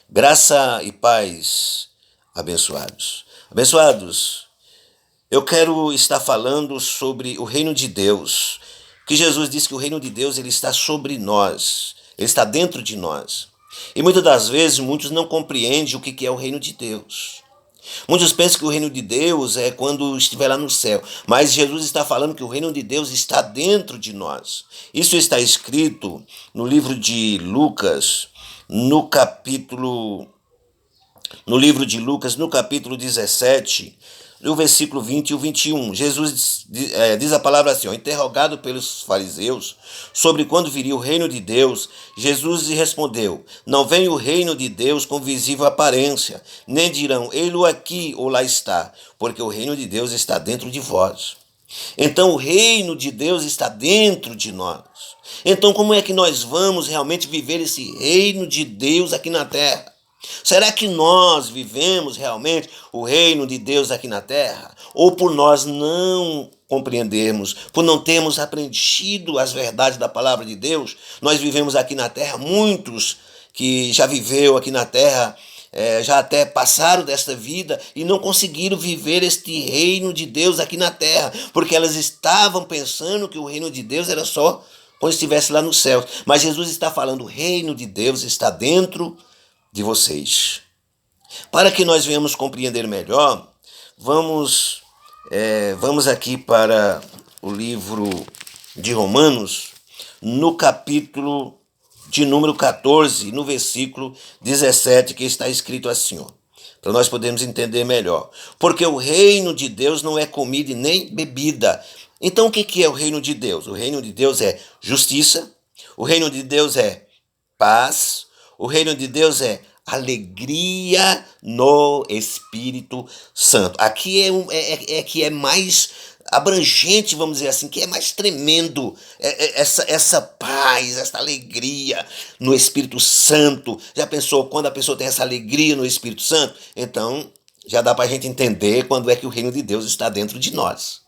Graça e paz, abençoados. Abençoados, eu quero estar falando sobre o reino de Deus, que Jesus disse que o reino de Deus ele está sobre nós, ele está dentro de nós. E muitas das vezes muitos não compreendem o que é o reino de Deus. Muitos pensam que o reino de Deus é quando estiver lá no céu, mas Jesus está falando que o reino de Deus está dentro de nós. Isso está escrito no livro de Lucas, no capítulo no livro de Lucas, no capítulo 17, no versículo 20 e o 21. Jesus diz a palavra assim, interrogado pelos fariseus sobre quando viria o reino de Deus, Jesus lhe respondeu, não vem o reino de Deus com visível aparência, nem dirão, ei-lo aqui ou lá está, porque o reino de Deus está dentro de vós. Então o reino de Deus está dentro de nós. Então como é que nós vamos realmente viver esse reino de Deus aqui na terra? Será que nós vivemos realmente o reino de Deus aqui na terra? Ou por nós não compreendermos, por não termos aprendido as verdades da palavra de Deus, nós vivemos aqui na terra, muitos que já viveu aqui na terra, já até passaram desta vida e não conseguiram viver este reino de Deus aqui na terra, porque elas estavam pensando que o reino de Deus era só quando estivesse lá no céu. Mas Jesus está falando, o reino de Deus está dentro de vocês. Para que nós venhamos compreender melhor, vamos aqui para o livro de Romanos, no capítulo de número 14, no versículo 17, que está escrito assim, para nós podermos entender melhor. Porque o reino de Deus não é comida e nem bebida. Então o que é o reino de Deus? O reino de Deus é justiça, o reino de Deus é paz, o reino de Deus é alegria no Espírito Santo. Aqui que é mais abrangente, vamos dizer assim, que é mais tremendo essa paz, essa alegria no Espírito Santo. Já pensou quando a pessoa tem essa alegria no Espírito Santo? Então já dá para a gente entender quando é que o reino de Deus está dentro de nós.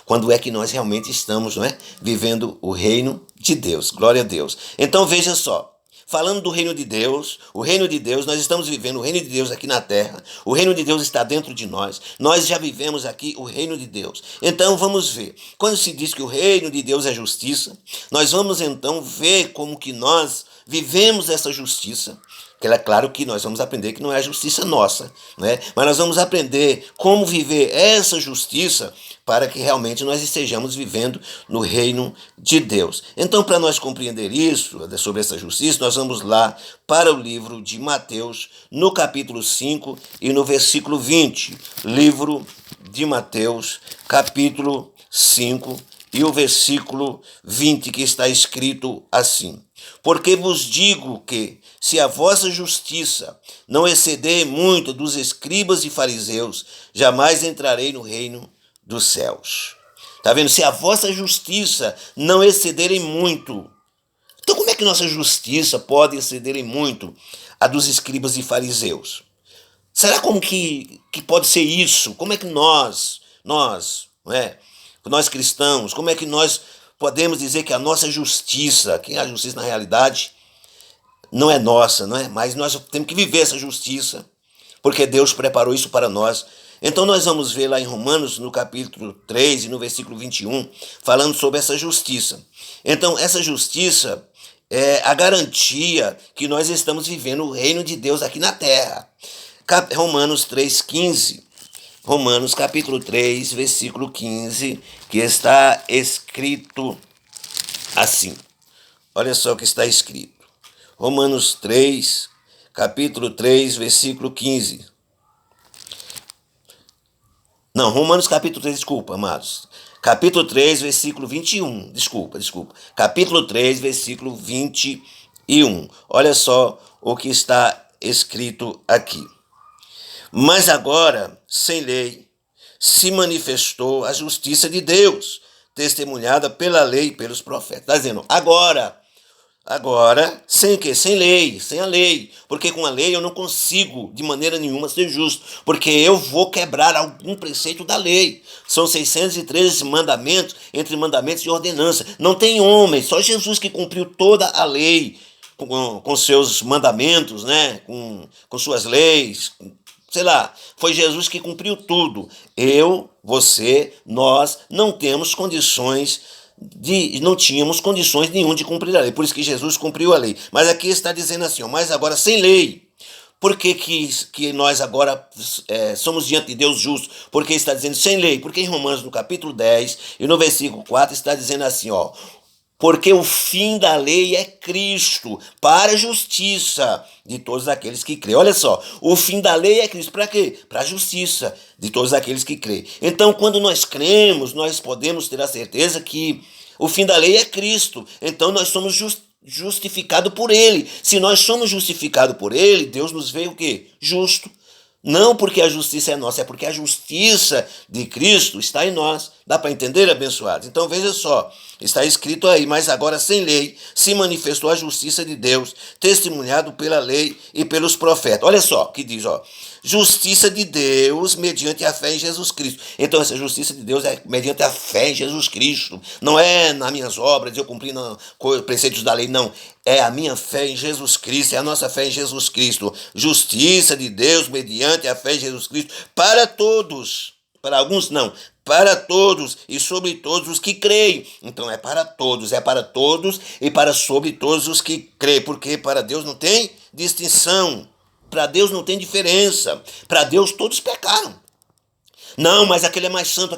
Quando é que nós realmente estamos, vivendo o reino de Deus. Glória a Deus. Então veja só. Falando do reino de Deus, o reino de Deus, nós estamos vivendo o reino de Deus aqui na terra, o reino de Deus está dentro de nós já vivemos aqui o reino de Deus. Então vamos ver, quando se diz que o reino de Deus é justiça, nós vamos então ver como que nós vivemos essa justiça, que é claro que nós vamos aprender que não é a justiça nossa, mas nós vamos aprender como viver essa justiça para que realmente nós estejamos vivendo no reino de Deus. Então, para nós compreender isso, sobre essa justiça, nós vamos lá para o livro de Mateus, no capítulo 5 e no versículo 20. Livro de Mateus, capítulo 5 e o versículo 20, que está escrito assim. Porque vos digo que, se a vossa justiça não exceder muito dos escribas e fariseus, jamais entrarei no reino dos céus. Tá vendo? Se a vossa justiça não excederem muito. Então como é que nossa justiça pode excederem muito a dos escribas e fariseus? Será como que pode ser isso? Como é que nós cristãos, como é que nós podemos dizer que a nossa justiça, que a justiça na realidade não é nossa, mas nós temos que viver essa justiça, porque Deus preparou isso para nós. Então nós vamos ver lá em Romanos, no capítulo 3 e no versículo 21, falando sobre essa justiça. Então essa justiça é a garantia que nós estamos vivendo o reino de Deus aqui na terra. Romanos 3,15. Romanos capítulo 3, versículo 15, que está escrito assim. Olha só o que está escrito. Romanos 3, capítulo 3, versículo 15. Não, Romanos capítulo 3, desculpa, amados. Capítulo 3, versículo 21. Desculpa. Capítulo 3, versículo 21. Olha só o que está escrito aqui. Mas agora, sem lei, se manifestou a justiça de Deus, testemunhada pela lei e pelos profetas. Está dizendo, agora, sem o quê? Sem lei, sem a lei. Porque com a lei eu não consigo de maneira nenhuma ser justo. Porque eu vou quebrar algum preceito da lei. São 613 mandamentos, entre mandamentos e ordenança. Não tem homem, só Jesus que cumpriu toda a lei. com seus mandamentos, né? Com suas leis, sei lá, foi Jesus que cumpriu tudo. Eu, você, nós não temos condições não tínhamos condições nenhuma de cumprir a lei. Por isso que Jesus cumpriu a lei. Mas aqui está dizendo assim, ó, mas agora sem lei. Por que nós agora somos diante de Deus justos? Porque está dizendo sem lei. Porque em Romanos, no capítulo 10 e no versículo 4, está dizendo assim, ó, porque o fim da lei é Cristo, para a justiça de todos aqueles que creem. Olha só, o fim da lei é Cristo, para quê? Para a justiça de todos aqueles que creem. Então, quando nós cremos, nós podemos ter a certeza que o fim da lei é Cristo. Então, nós somos justificados por Ele. Se nós somos justificados por Ele, Deus nos veio o quê? Justo. Não porque a justiça é nossa, é porque a justiça de Cristo está em nós. Dá para entender, abençoados? Então veja só, está escrito aí, mas agora sem lei se manifestou a justiça de Deus, testemunhado pela lei e pelos profetas. Olha só o que diz, ó. Justiça de Deus mediante a fé em Jesus Cristo. Então essa justiça de Deus é mediante a fé em Jesus Cristo. Não é nas minhas obras, eu cumpri preceitos da lei, não. É a minha fé em Jesus Cristo, é a nossa fé em Jesus Cristo. Justiça de Deus mediante a fé em Jesus Cristo para todos. Para alguns não, para todos e sobre todos os que creem. Então é para todos e para sobre todos os que creem. Porque para Deus não tem distinção. Para Deus não tem diferença. Para Deus todos pecaram. Não, mas aquele é mais santo,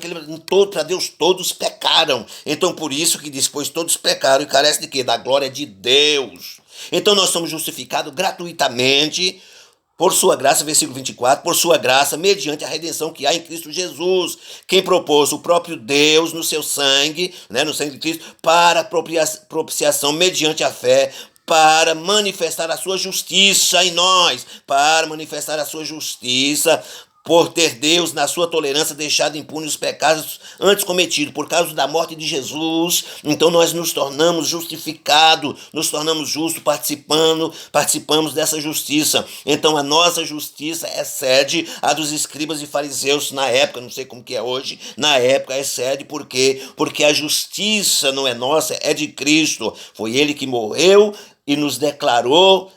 para Deus todos pecaram. Então por isso que diz, pois todos pecaram e carecem de quê? Da glória de Deus. Então nós somos justificados gratuitamente por sua graça, versículo 24, por sua graça, mediante a redenção que há em Cristo Jesus. Quem propôs o próprio Deus no seu sangue, né, no sangue de Cristo, para propiciação mediante a fé, para manifestar a sua justiça em nós, para manifestar a sua justiça, por ter Deus, na sua tolerância, deixado impunes os pecados antes cometidos, por causa da morte de Jesus. Então nós nos tornamos justificados, nos tornamos justos, participamos dessa justiça. Então a nossa justiça excede a dos escribas e fariseus na época, não sei como que é hoje, na época excede, por quê? Porque a justiça não é nossa, é de Cristo. Foi Ele que morreu e nos declarou,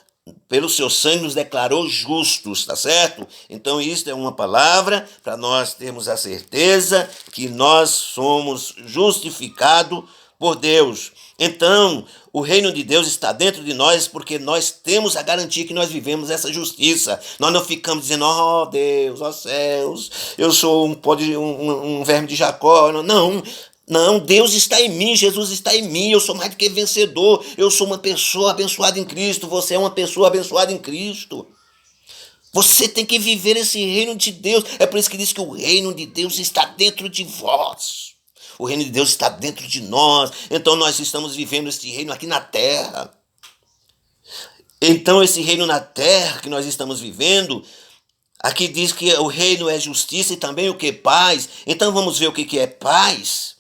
pelo seu sangue nos declarou justos, tá certo? Então isso é uma palavra para nós termos a certeza que nós somos justificados por Deus. Então o reino de Deus está dentro de nós porque nós temos a garantia que nós vivemos essa justiça. Nós não ficamos dizendo, ó Deus, ó céus, eu sou um verme de Jacó. Não, Deus está em mim, Jesus está em mim, eu sou mais do que vencedor, eu sou uma pessoa abençoada em Cristo, você é uma pessoa abençoada em Cristo. Você tem que viver esse reino de Deus, é por isso que diz que o reino de Deus está dentro de vós. O reino de Deus está dentro de nós, então nós estamos vivendo esse reino aqui na terra. Então esse reino na terra que nós estamos vivendo, aqui diz que o reino é justiça e também o que? Paz. Então vamos ver o que é paz.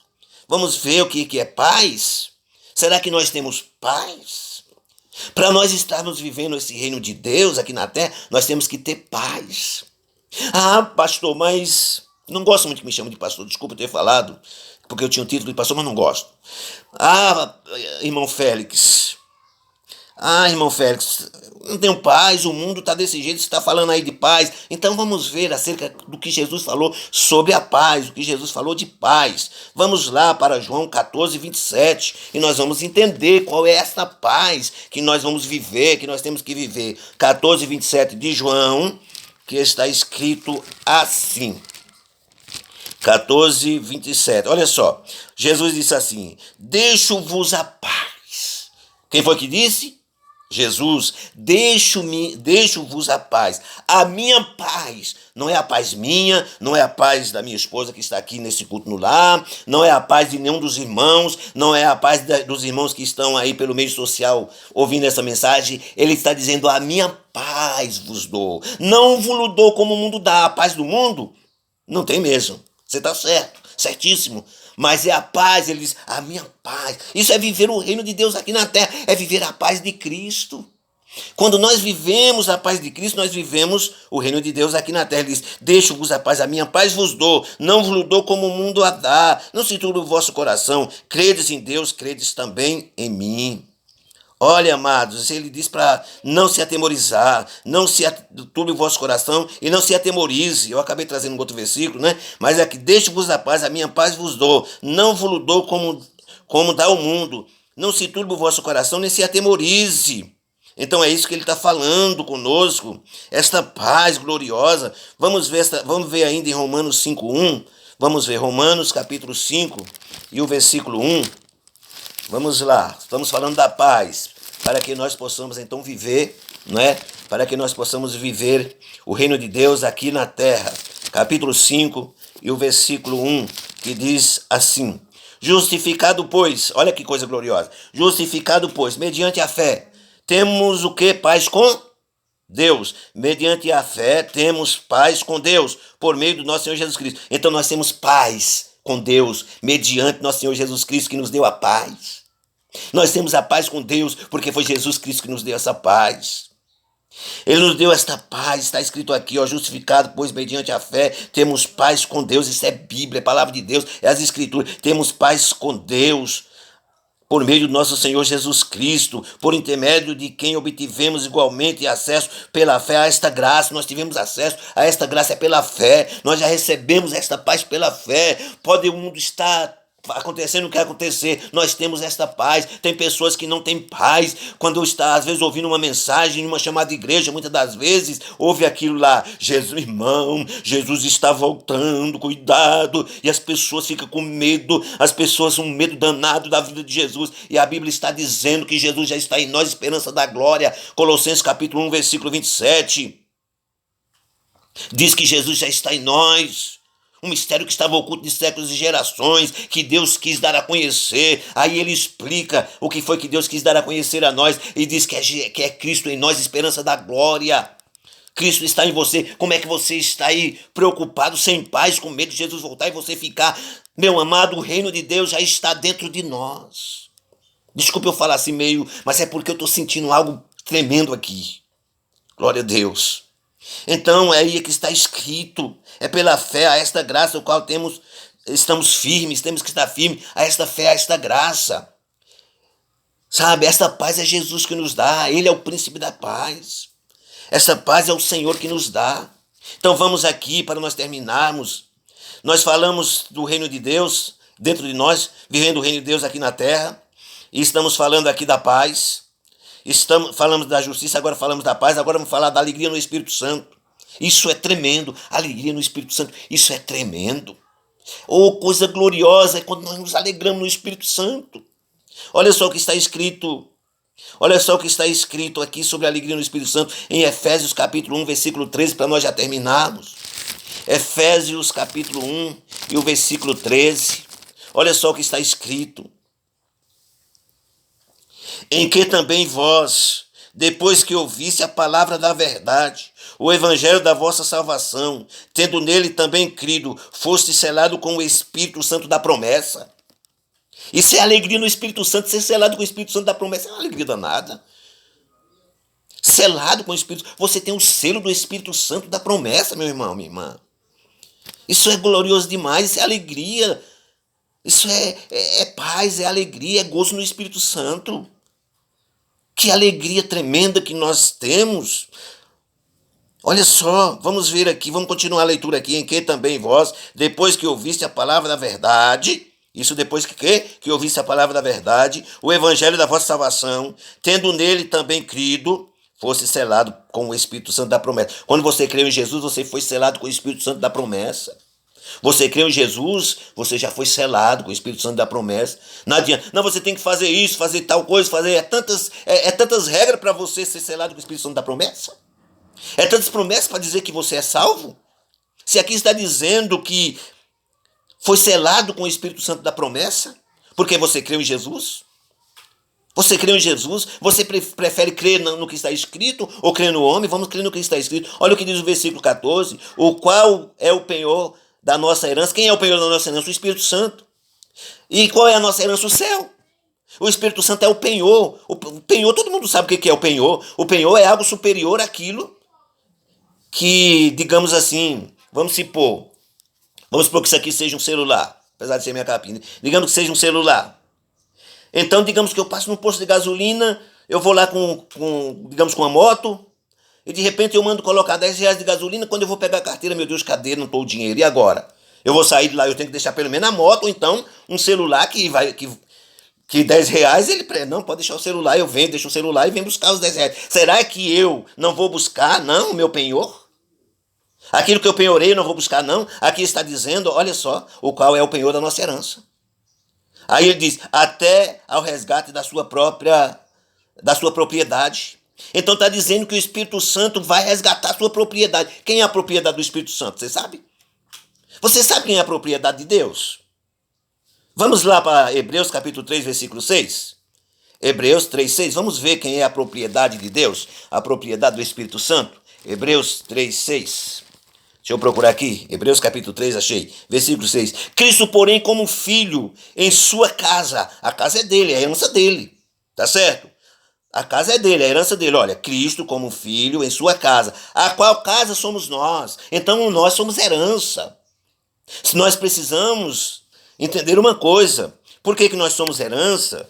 Vamos ver o que é paz? Será que nós temos paz? Para nós estarmos vivendo esse reino de Deus aqui na terra, nós temos que ter paz. Ah, pastor, mas não gosto muito que me chamem de pastor, desculpa ter falado, porque eu tinha um título de pastor, mas não gosto. Ah, irmão Félix, não tenho paz, o mundo está desse jeito, você está falando aí de paz. Então vamos ver acerca do que Jesus falou sobre a paz, o que Jesus falou de paz. Vamos lá para João 14, 27, e nós vamos entender qual é essa paz que nós vamos viver, que nós temos que viver. 14, 27 de João, que está escrito assim. 14, 27, olha só, Jesus disse assim, deixo-vos a paz. Quem foi que disse? Jesus, deixo-vos a paz. A minha paz não é a paz minha, não é a paz da minha esposa que está aqui nesse culto no lar, não é a paz de nenhum dos irmãos, não é a paz dos irmãos que estão aí pelo meio social ouvindo essa mensagem. Ele está dizendo, a minha paz vos dou. Não vos dou como o mundo dá. A paz do mundo não tem mesmo. Você está certo, certíssimo. Mas é a paz, ele diz, a minha paz. Isso é viver o reino de Deus aqui na terra, é viver a paz de Cristo. Quando nós vivemos a paz de Cristo, nós vivemos o reino de Deus aqui na terra. Ele diz, deixo-vos a minha paz vos dou, não vos dou como o mundo a dá. Não se turbe o vosso coração, credes em Deus, credes também em mim. Olha, amados, ele diz para não se atemorizar, não se turbe o vosso coração e não se atemorize. Eu acabei trazendo um outro versículo, né? Mas é que deixe-vos a paz, a minha paz vos dou. Não vos dou como dá o mundo. Não se turbe o vosso coração, nem se atemorize. Então é isso que ele está falando conosco, esta paz gloriosa. Vamos ver ainda em Romanos 5:1. Vamos ver Romanos capítulo 5 e o versículo 1. Vamos lá, estamos falando da paz, para que nós possamos então viver, não é? Para que nós possamos viver o reino de Deus aqui na terra. Capítulo 5 e o versículo 1, que diz assim: justificado, pois, olha que coisa gloriosa, justificado, pois, mediante a fé, temos o que? Paz com Deus. Mediante a fé, temos paz com Deus, por meio do nosso Senhor Jesus Cristo. Então nós temos paz com Deus, mediante nosso Senhor Jesus Cristo, que nos deu a paz. Nós temos a paz com Deus, porque foi Jesus Cristo que nos deu essa paz. Ele nos deu esta paz, está escrito aqui, ó, justificado, pois mediante a fé, temos paz com Deus. Isso é Bíblia, é palavra de Deus, é as Escrituras. Temos paz com Deus, por meio do nosso Senhor Jesus Cristo, por intermédio de quem obtivemos igualmente acesso pela fé a esta graça. Nós tivemos acesso a esta graça pela fé, nós já recebemos esta paz pela fé. Pode o mundo estar acontecendo o que acontecer, nós temos esta paz. Tem pessoas que não têm paz quando está às vezes ouvindo uma mensagem, uma chamada de igreja, muitas das vezes ouve aquilo lá: Jesus, irmão, Jesus está voltando, cuidado, e as pessoas ficam com medo, as pessoas um medo danado da vida de Jesus, e a Bíblia está dizendo que Jesus já está em nós, esperança da glória. Colossenses capítulo 1, versículo 27, diz que Jesus já está em nós. Um mistério que estava oculto de séculos e gerações, que Deus quis dar a conhecer. Aí ele explica o que foi que Deus quis dar a conhecer a nós, e diz que é Cristo em nós, esperança da glória. Cristo está em você. Como é que você está aí preocupado, sem paz, com medo de Jesus voltar e você ficar? Meu amado, o reino de Deus já está dentro de nós. Desculpe eu falar assim meio, mas é porque eu estou sentindo algo tremendo aqui. Glória a Deus. Então é aí que está escrito, é pela fé a esta graça, o qual estamos firmes, temos que estar firmes a esta fé, a esta graça. Sabe, esta paz é Jesus que nos dá, Ele é o príncipe da paz. Essa paz é o Senhor que nos dá. Então vamos aqui para nós terminarmos. Nós falamos do reino de Deus dentro de nós, vivendo o reino de Deus aqui na terra, e estamos falando aqui da paz. Falamos da justiça, agora falamos da paz, agora vamos falar da alegria no Espírito Santo. Isso é tremendo, alegria no Espírito Santo, isso é tremendo. Oh, coisa gloriosa é quando nós nos alegramos no Espírito Santo. Olha só o que está escrito, olha só o que está escrito aqui sobre a alegria no Espírito Santo, em Efésios capítulo 1, versículo 13, para nós já terminarmos. Efésios capítulo 1 e o versículo 13, olha só o que está escrito. Em que também vós, depois que ouvisse a palavra da verdade, o evangelho da vossa salvação, tendo nele também crido, foste selado com o Espírito Santo da promessa. Isso é alegria no Espírito Santo, ser selado com o Espírito Santo da promessa é uma alegria danada. Selado com o Espírito, você tem o selo do Espírito Santo da promessa, meu irmão, minha irmã. Isso é glorioso demais, isso é alegria, isso é paz, é alegria, é gozo no Espírito Santo. Que alegria tremenda que nós temos. Olha só, vamos ver aqui, vamos continuar a leitura aqui, em que também vós, depois que ouviste a palavra da verdade, isso depois que ouviste a palavra da verdade, o evangelho da vossa salvação, tendo nele também crido, fosse selado com o Espírito Santo da promessa. Quando você creu em Jesus, você foi selado com o Espírito Santo da promessa. Você creu em Jesus, você já foi selado com o Espírito Santo da promessa. Não adianta, não, você tem que fazer isso, fazer tal coisa, fazer tantas regras para você ser selado com o Espírito Santo da promessa. É tantas promessas para dizer que você é salvo. Se aqui está dizendo que foi selado com o Espírito Santo da promessa, porque você creu em Jesus. Você creu em Jesus, você prefere crer no que está escrito ou crer no homem? Vamos crer no que está escrito. Olha o que diz o versículo 14, o qual é o penhor da nossa herança. Quem é o penhor da nossa herança? O Espírito Santo. E qual é a nossa herança? O céu. O Espírito Santo é o penhor. O penhor, todo mundo sabe o que é o penhor. O penhor é algo superior àquilo que, digamos assim, vamos supor que isso aqui seja um celular, apesar de ser minha capinha. Digamos que seja um celular. Então, digamos que eu passo num posto de gasolina, eu vou lá digamos, com uma moto, e de repente eu mando colocar 10 reais de gasolina, quando eu vou pegar a carteira, meu Deus, cadê? Não estou o dinheiro. E agora? Eu vou sair de lá, eu tenho que deixar pelo menos a moto, ou então um celular que 10 reais, não, pode deixar o celular, eu venho, deixo o celular e venho buscar os 10 reais. Será que eu não vou buscar, não, o meu penhor? Aquilo que eu penhorei eu não vou buscar, não? Aqui está dizendo, olha só, o qual é o penhor da nossa herança. Aí ele diz, até ao resgate da sua propriedade. Então está dizendo que o Espírito Santo vai resgatar a sua propriedade. Quem é a propriedade do Espírito Santo? Você sabe? Você sabe quem é a propriedade de Deus? Vamos lá para Hebreus capítulo 3, versículo 6. Hebreus 3, 6. Vamos ver quem é a propriedade de Deus, a propriedade do Espírito Santo. Hebreus 3, 6. Deixa eu procurar aqui. Hebreus capítulo 3, achei. Versículo 6. Cristo, porém, como filho em sua casa. A casa é dele, é a herança dele. Tá certo? A casa é dele, a herança dele. Olha, Cristo como filho em sua casa. A qual casa somos nós? Então nós somos herança. Se nós precisamos entender uma coisa. Por que nós somos herança?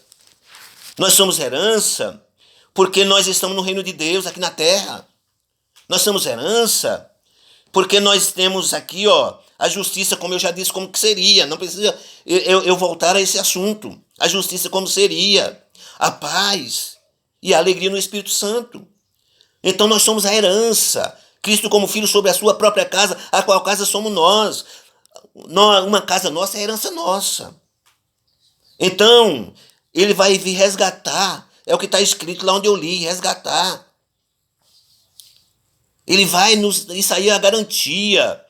Nós somos herança porque nós estamos no reino de Deus aqui na terra. Nós somos herança porque nós temos aqui, a justiça, como eu já disse, como que seria. Não precisa eu voltar a esse assunto. A justiça como seria. A paz e a alegria no Espírito Santo. Então nós somos a herança. Cristo como filho sobre a sua própria casa, a qual casa somos nós. Uma casa nossa é herança nossa. Então, ele vai vir resgatar. É o que está escrito lá onde eu li, resgatar. Ele vai isso aí é a garantia.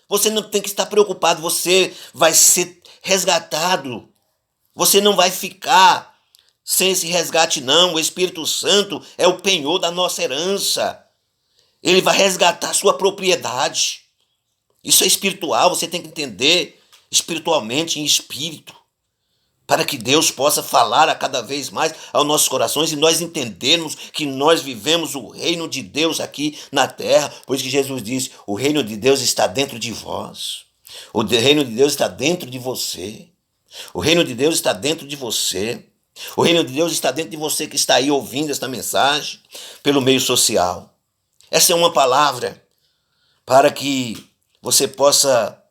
Você não tem que estar preocupado, você vai ser resgatado. Você não vai ficar sem esse resgate, não. O Espírito Santo é o penhor da nossa herança. Ele vai resgatar a sua propriedade. Isso é espiritual, você tem que entender espiritualmente, em espírito, para que Deus possa falar a cada vez mais aos nossos corações e nós entendermos que nós vivemos o reino de Deus aqui na terra, pois que Jesus disse, o reino de Deus está dentro de vós. O reino de Deus está dentro de você. O reino de Deus está dentro de você. O reino de Deus está dentro de você que está aí ouvindo esta mensagem pelo meio social. Essa é uma palavra para que você possa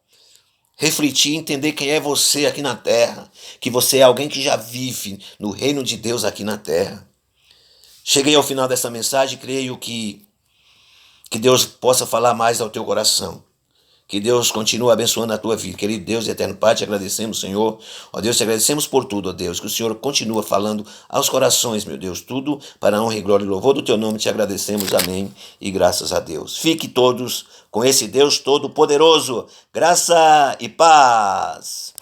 refletir e entender quem é você aqui na terra, que você é alguém que já vive no reino de Deus aqui na terra. Cheguei ao final dessa mensagem e creio que Deus possa falar mais ao teu coração. Que Deus continue abençoando a tua vida. Querido Deus e eterno Pai, te agradecemos, Senhor. Ó Deus, te agradecemos por tudo, ó Deus. Que o Senhor continua falando aos corações, meu Deus. Tudo para a honra e glória e louvor do teu nome. Te agradecemos. Amém. E graças a Deus. Fique todos com esse Deus Todo-Poderoso. Graça e paz.